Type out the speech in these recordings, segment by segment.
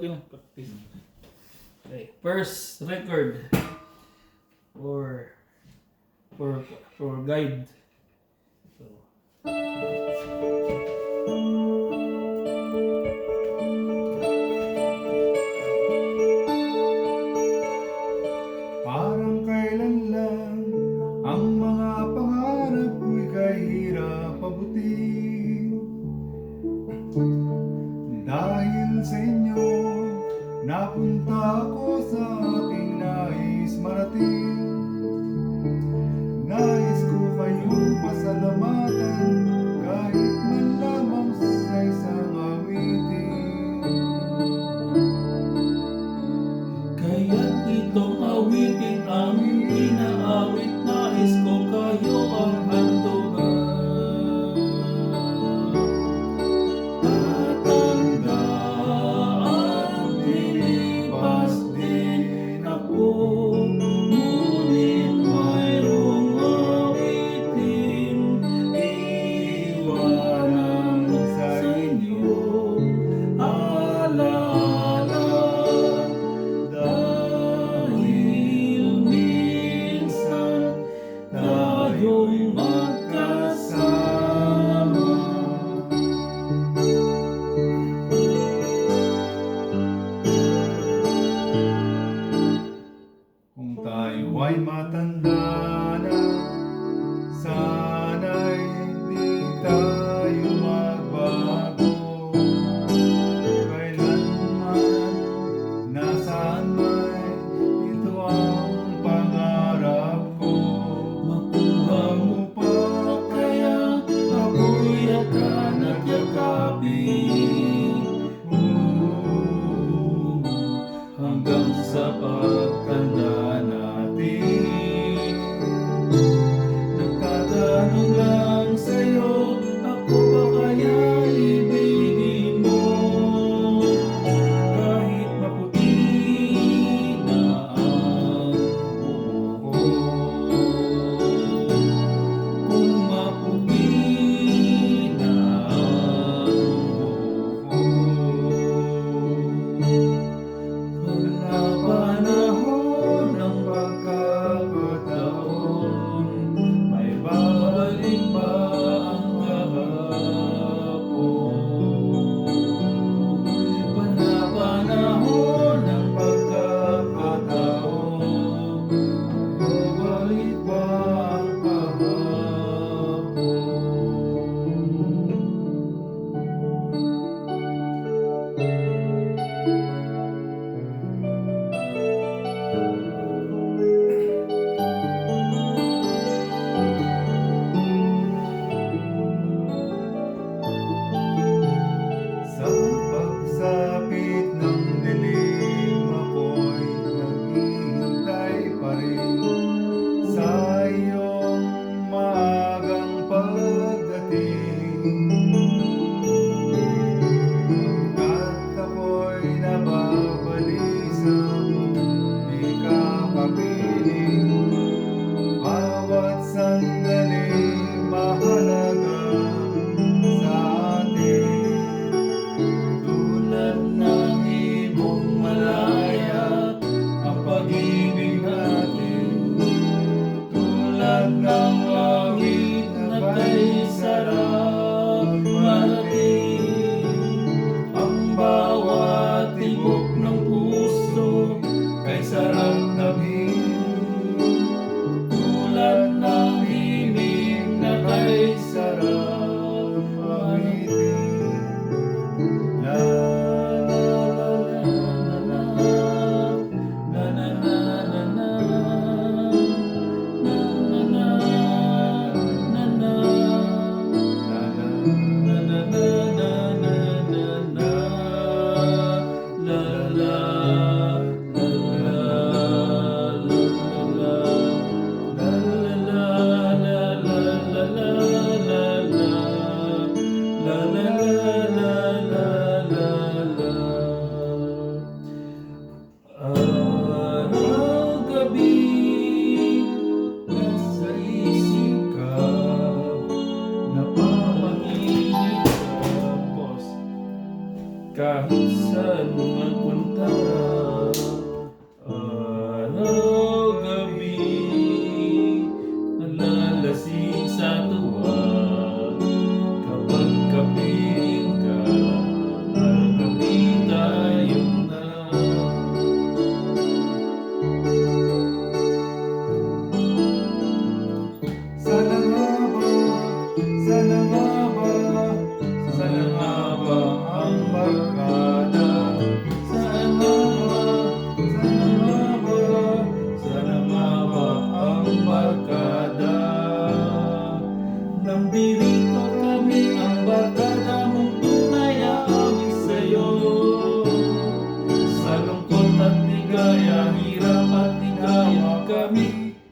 okay na. Practice. Okay. First record for guide. So, parang kailan lang ang mga pangarap ko'y kahirap abutin. Dahil sa inyo, napunta ako sa aking nais marating. Nais ko kayong pasalamatan kahit man lamang sa isang awitin. kaya't itong awitin aming inaawit, nais ko kayo ang hantungan. Tatandaan, lilipas din ako,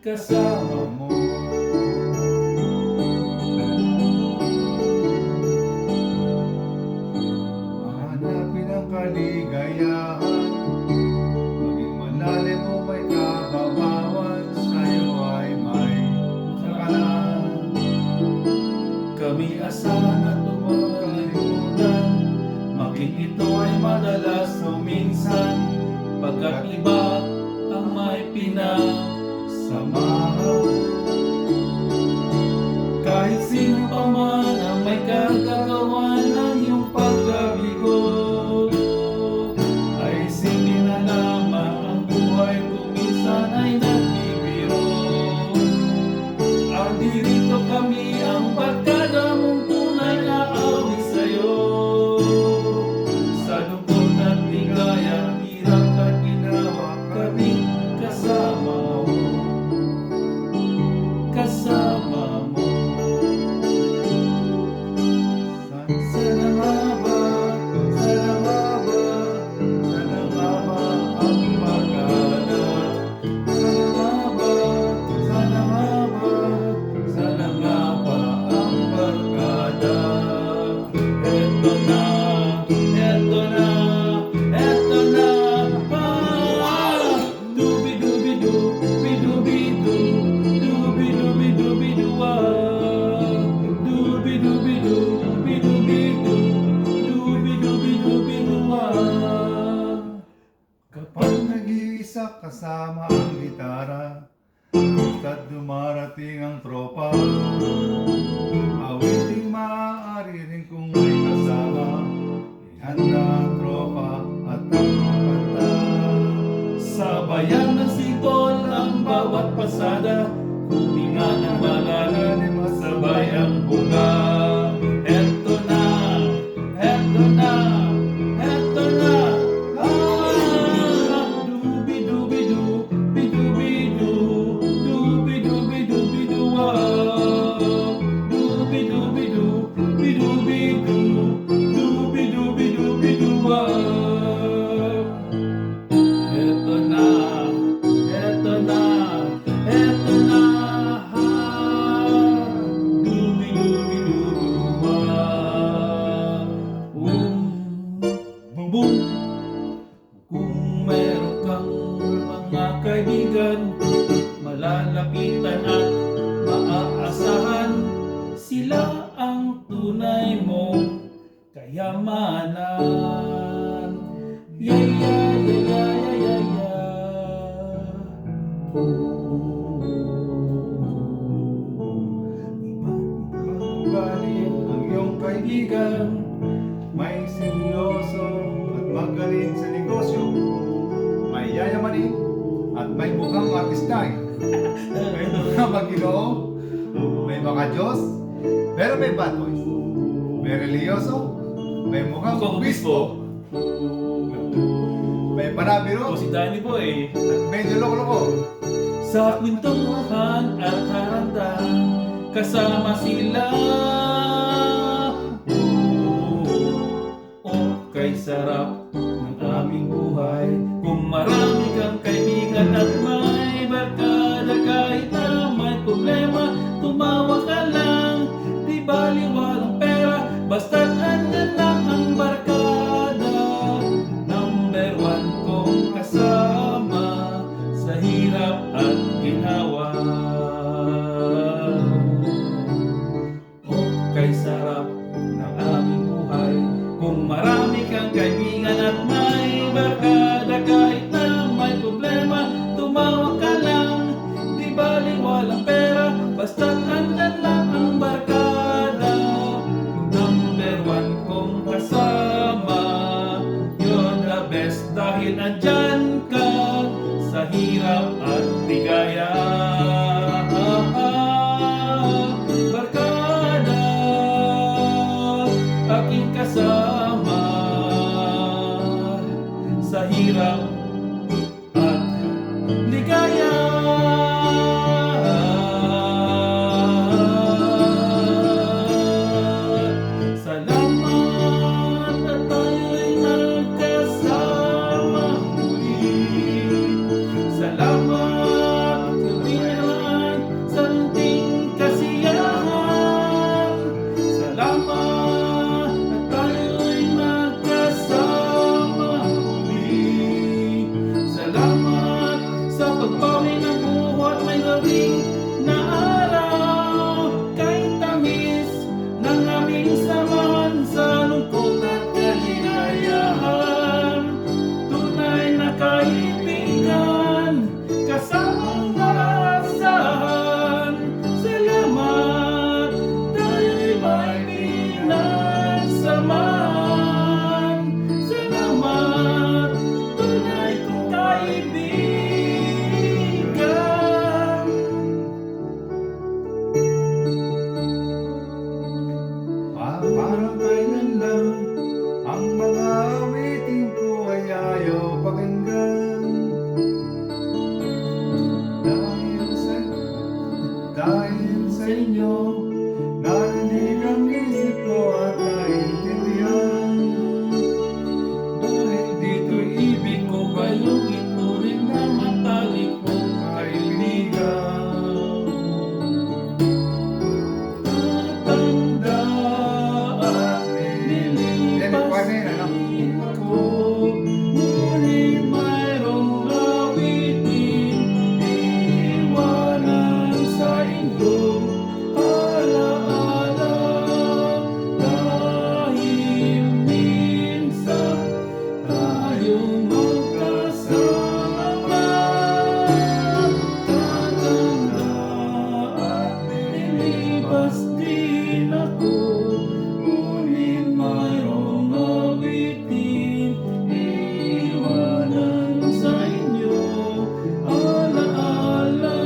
kasama mo. Hanapin ang kaligayahan, maging malalim mo may kababawan, sa'yo ay may sakalan. Kami asahan at lumalimutan, maging ito ay madalas o minsan, pagkat iba ang may pinagsamahan. Kahit sino pa man ang may kagagawa ng iyong pagkabigo, ay sige na lamang ang buhay kung minsan ay nagbibiro. Ang dirito kami ang barkada mong tunay na awit sa'yo. Sa lungkot at ligaya, hirap at ginawa, kami kasama mo. Kasama mo. Sana nga ba, sana nga ba, sana nga ba ang barkada? Sana nga ba, sana nga ba, sana nga ba ang barkada? Eto na, eto na, eto na, dubi-dubi-du, bi-dubi-du, dubi-dubi-dubi-du, dubi-dubi-du, bi-dubi-du, dubi-dubi-dubi-du. Kapag nag-iisa kasama ang gitara, basta't dumarating ang tropa, awiting maaari rin kung may kasama, ihanda ang tropa at ang mga kanta. Sabayan ng sipol ang bawat pasada, huminga ng malalim, sabay ang buga. Eto na, eto na, eto na. Dubi-dubi-du, bi-dubi-du, dubi-dubi-dubi-du, dubi-dubi-du, bi-dubi-du, dubi-dubi-dubi-du. Eto na, eto na, eto na, dubi-dubi-dubi-du. Boom. Kung meron kang mga kaibigan, malalapitan at maaasahan, sila ang tunay mong kayamanan. Yeah, yeah, yeah, yeah, yeah, yeah. Ugali ang iyong kaibigan, may seryoso at magaling sa negosyo, may yayamanin at may mukhang artistay, may mga Ginoo, may mga Diyos, pero may bad boys, may religyoso, may mukhang obispo, may panabiro, Si Danny Boy. at medyo loko-loko. Sa kwentuhan at haranda, kasama sila. Kay sarap ng aming buhay, kung marami kang kaibigan at may barkada. Kahit na may problema, tumawa ka lang, di baliwalang pera, basta't andyan lang ang barkada. Number one kong kasama sa hirap at ginawa. Kay sarap ng aming buhay, kung marami kang kaibigan at may barkada. Kahit na may problema, tumawa ka lang, di baliwalang pera, basta't andyan lang ang barkada. Number one kong kasama, you're the best dahil andyan ka sa hirap at ligaya. Barkada, aking kasama sa hirap at ligaya. Salamat at tayo'y nagkasama muli. Salamat, tuloy na ayaw pakinggan. Dahil sa inyo, narinig ang isip ko at naiintindihan. Dahil dito'y ibig ko kayong ituring na matalik kong kaibigan. Tatanda at nilipas din ako, ngunit mayroong awitin iiwanan sa inyong alaala. Dahil minsan tayong magkasama. Tatanda at nilipas din ako, ngunit mayroong awitin iiwanan sa inyo alaala.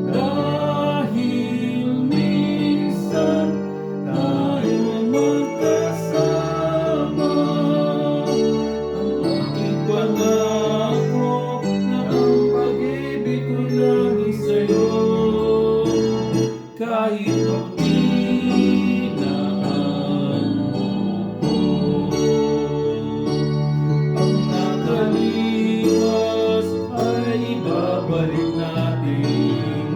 Dahil minsan tayong magkasama. Ang aking pangako na ang pag-ibig ko lagi sa'yo, kahit ako'y naan mo ko. Ang nakalipas ay ibabalik natin.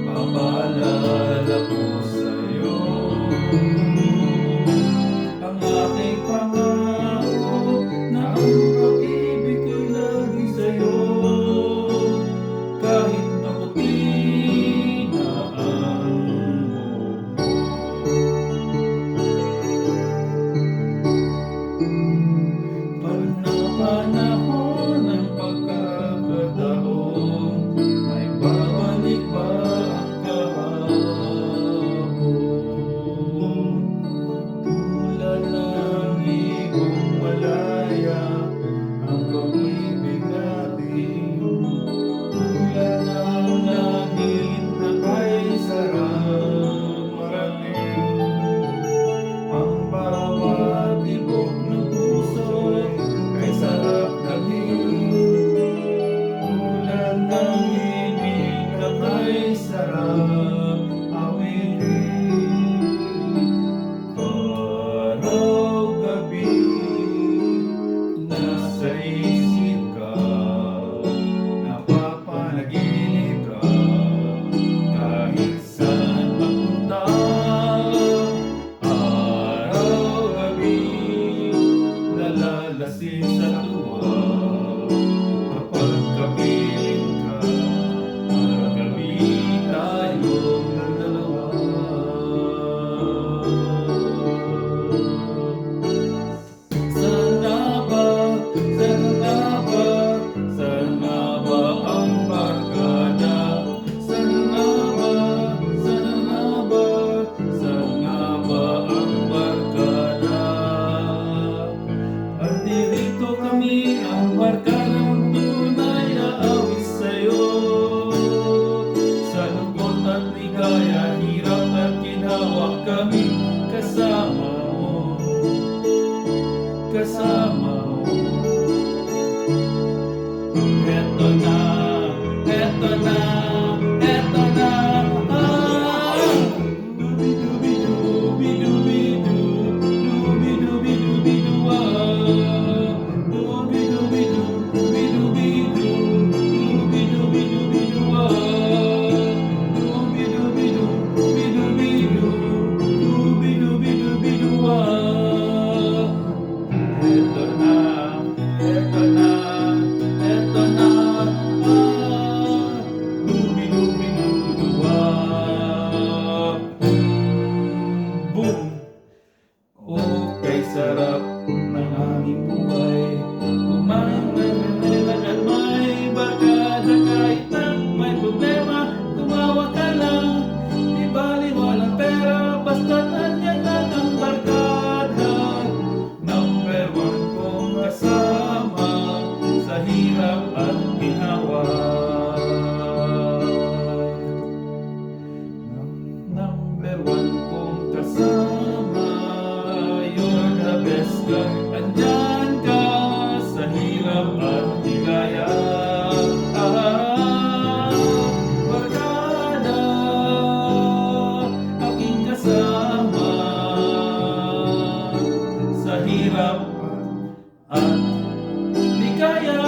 Papaalala ko sa'yo ang aking pangako na ang pag-ibig ko'y lagi sa'yo, kahit ako'y naan mo. Panahon ng pagkakataon, may babalik ba ang kahapon? Tulad ng ibong malaya ang pag-ibig natin, tulad ng langit na kay sarap marating. Ang bawat tibok ng puso ay sarap dalhin, tulad ng ibig na kay sarap awitin. Araw-gabi nasa isip ka, napapanaginip ka, kahit saan papunta. Araw-gabi nalalasin sa tuwa, kapag kapiling ka, araw-gabi tayong dalawa. Sana ba, sana ba, sana ba ang barkada? Sana ba, sana ba, sana ba ang barkada? At dirito kami ang barkadang tunay aawit sa'yo. Sa lungkot at ligaya, hirap at ginawa kami kasama mo, kasama mo. Eto na, eto na, eto na. Dubi-dubi-dubi-dubi-du, dubi-dubi-dubi-du, dubi-dubi-du, dubi-dubi-du, dubi-dubi-dubi-du, dubi-dubi-du, dubi-dubi-du, dubi-dubi-dubi-du. Eto na, eto na, eto na. Dubi-dubi-du-du, boom! Oh, kay sarap ng aming buhay, kumain ng at may barkada. Kahit na may problema, tumawa ka lang. Di bali walang pera, basta't andyan lang ang barkada. Number one kong kasama sa hirap at ginawa. Number one kong kasama, you're the best andyan ka sa hirap at ligaya. Barkada, aking kasama sa hirap at ligaya.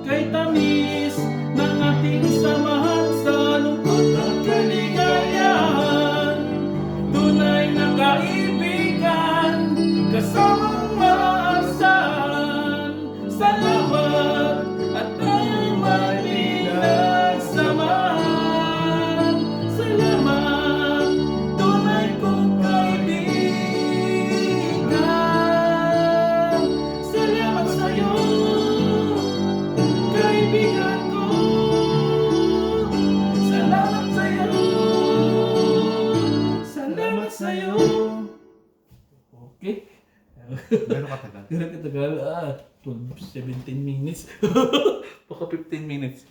Kay tamis ng ating samahan sa lungkot at kaligayahan, tunay na kaibigan, kasamang maasahan. Salamat at tayo'y may pinagsamahan. Salamat, tunay kong kaibigan. Salamat sa'yo, kaibigan ko. Salamat sa'yo. Salamat sa'yo. Okay. Gano'ng katagal? Ganun katagal. 12, 17 minutes. Baka 15 minutes.